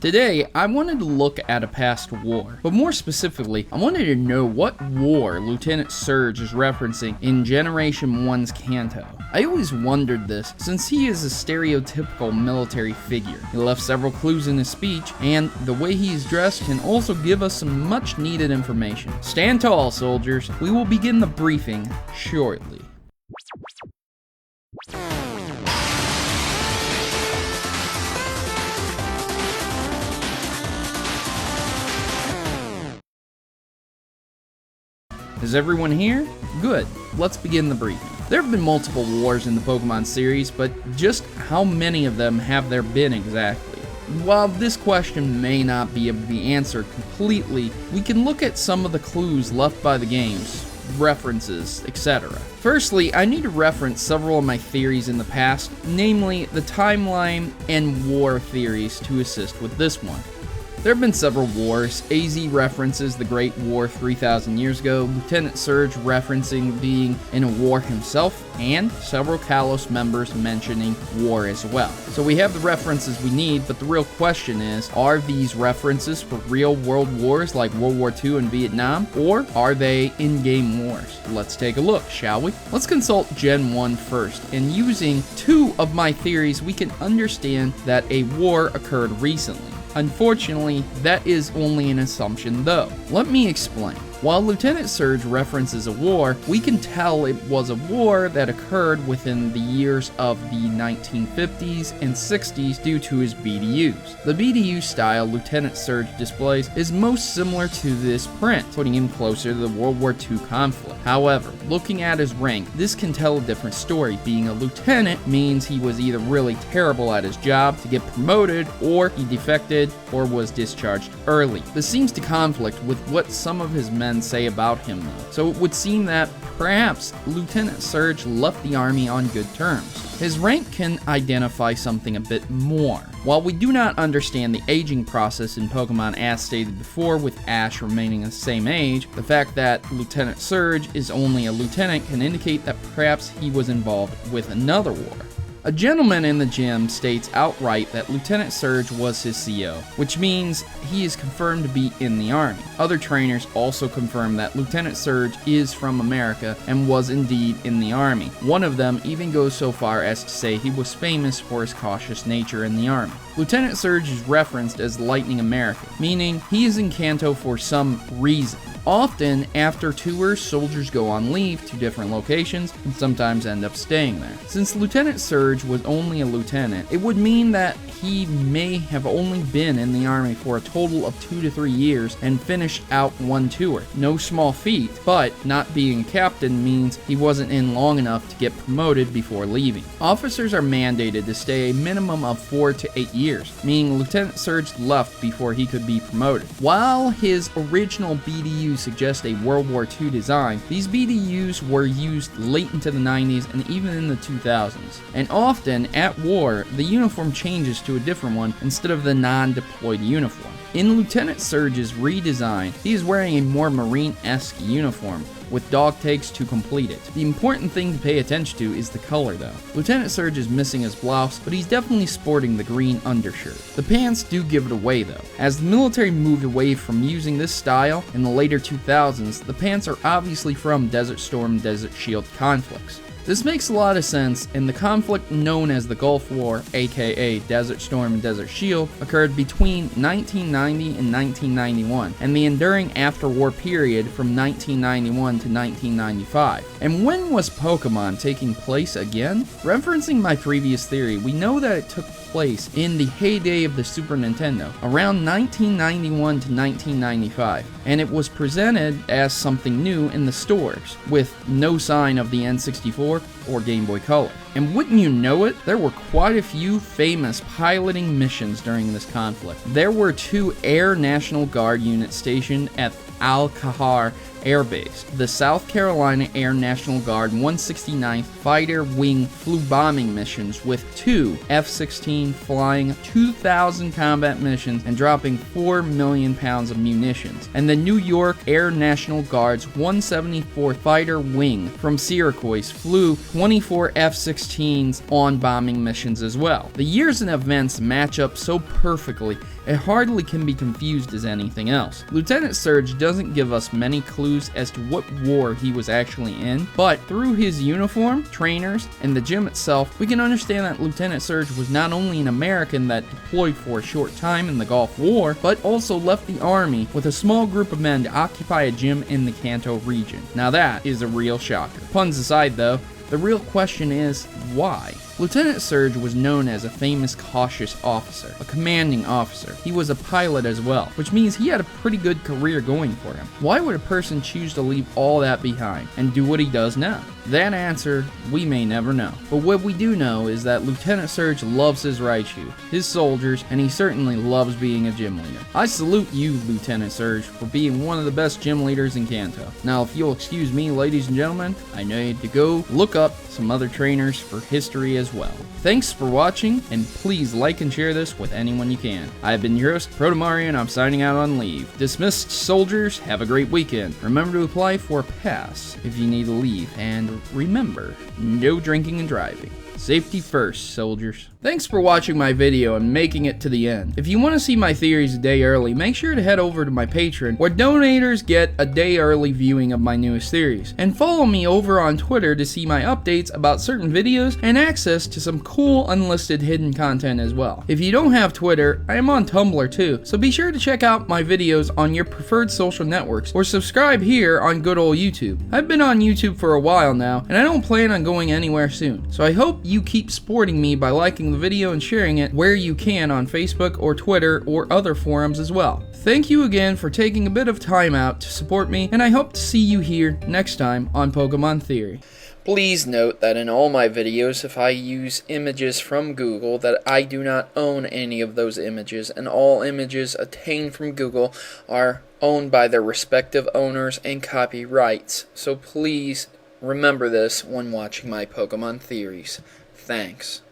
Today, I wanted to look at a past war, but more specifically, I wanted to know what war LT.Surge is referencing in Generation 1's Kanto. I always wondered this, since he is a stereotypical military figure. He left several clues in his speech, and the way he is dressed can also give us some much needed information. Stand tall, soldiers. We will begin the briefing shortly. Is everyone here? Good. Let's begin the briefing. There have been multiple wars in the Pokemon series, but just how many of them have there been exactly? While this question may not be able to be answered completely, we can look at some of the clues left by the games, references, etc. Firstly, I need to reference several of my theories in the past, namely the timeline and war theories to assist with this one. There have been several wars. AZ references the Great War 3,000 years ago, LT.Surge referencing being in a war himself, and several Kalos members mentioning war as well. So we have the references we need, but the real question is, are these references for real world wars like World War II and Vietnam, or are they in-game wars? Let's take a look, shall we? Let's consult Gen 1 first, and using two of my theories, we can understand that a war occurred recently. Unfortunately, that is only an assumption though. Let me explain. While LT.Surge references a war, we can tell it was a war that occurred within the years of the 1950s and 60s due to his BDUs. The BDU style LT.Surge displays is most similar to this print, putting him closer to the World War II conflict. However, looking at his rank, this can tell a different story. Being a lieutenant means he was either really terrible at his job to get promoted, or he defected, or was discharged early. This seems to conflict with what some of his men say about him though. So it would seem that perhaps LT.Surge left the army on good terms. His rank can identify something a bit more. While we do not understand the aging process in Pokemon as stated before, with Ash remaining the same age, the fact that LT.Surge is only a lieutenant can indicate that perhaps he was involved with another war. A gentleman in the gym states outright that LT.Surge was his CO, which means he is confirmed to be in the army. Other trainers also confirm that LT.Surge is from America and was indeed in the army. One of them even goes so far as to say he was famous for his cautious nature in the army. LT.Surge is referenced as Lightning America, meaning he is in Kanto for some reason. Often, after tours, soldiers go on leave to different locations and sometimes end up staying there. Since LT.Surge was only a lieutenant, it would mean that he may have only been in the army for a total of 2 to 3 years and finished out one tour. No small feat, but not being a captain means he wasn't in long enough to get promoted before leaving. Officers are mandated to stay a minimum of 4 to 8 years, meaning LT.Surge left before he could be promoted. While his original BDU suggest a World War II design, these BDUs were used late into the 90s and even in the 2000s. And often, at war, the uniform changes to a different one instead of the non-deployed uniform. In LT.Surge's redesign, he is wearing a more Marine-esque uniform, with dog tags to complete it. The important thing to pay attention to is the color though. LT.Surge is missing his blouse, but he's definitely sporting the green undershirt. The pants do give it away though. As the military moved away from using this style in the later 2000s, the pants are obviously from Desert Storm and Desert Shield conflicts. This makes a lot of sense, and the conflict known as the Gulf War, aka Desert Storm and Desert Shield, occurred between 1990 and 1991, and the enduring after-war period from 1991 to 1995. And when was Pokemon taking place again? Referencing my previous theory, we know that it took place in the heyday of the Super Nintendo, around 1991 to 1995, and it was presented as something new in the stores, with no sign of the N64 or Game Boy Color. And wouldn't you know it, there were quite a few famous piloting missions during this conflict. There were 2 Air National Guard units stationed at Al-Kahar Air Base. The South Carolina Air National Guard 169th Fighter Wing flew bombing missions with 2 F-16 flying 2,000 combat missions and dropping 4 million pounds of munitions. And the New York Air National Guard's 174th Fighter Wing from Syracuse flew 24 F-16s on bombing missions as well. The years and events match up so perfectly, it hardly can be confused as anything else. LT.Surge doesn't give us many clues as to what war he was actually in, but through his uniform, trainers, and the gym itself, we can understand that LT.Surge was not only an American that deployed for a short time in the Gulf War, but also left the army with a small group of men to occupy a gym in the Kanto region. Now that is a real shocker. Puns aside though, the real question is, why? LT.Surge was known as a famous cautious officer, a commanding officer. He was a pilot as well, which means he had a pretty good career going for him. Why would a person choose to leave all that behind and do what he does now? That answer, we may never know. But what we do know is that LT.Surge loves his Raichu, his soldiers, and he certainly loves being a gym leader. I salute you, LT.Surge, for being one of the best gym leaders in Kanto. Now, if you'll excuse me, ladies and gentlemen, I need to go look up some other trainers for history as well. Thanks for watching, and please like and share this with anyone you can. I've been your host, Protomario, and I'm signing out on leave. Dismissed soldiers, have a great weekend. Remember to apply for a pass if you need to leave, and remember, no drinking and driving. Safety first, soldiers. Thanks for watching my video and making it to the end. If you want to see my theories a day early, make sure to head over to my Patreon, where donators get a day early viewing of my newest theories. And follow me over on Twitter to see my updates about certain videos and access to some cool unlisted hidden content as well. If you don't have Twitter, I am on Tumblr too, so be sure to check out my videos on your preferred social networks or subscribe here on good old YouTube. I've been on YouTube for a while now, and I don't plan on going anywhere soon, so I hope you keep supporting me by liking the video and sharing it where you can on Facebook or Twitter or other forums as well. Thank you again for taking a bit of time out to support me, and I hope to see you here next time on Pokemon Theory. Please note that in all my videos, if I use images from Google, that I do not own any of those images, and all images obtained from Google are owned by their respective owners and copyrights. So please remember this when watching my Pokemon theories. Thanks.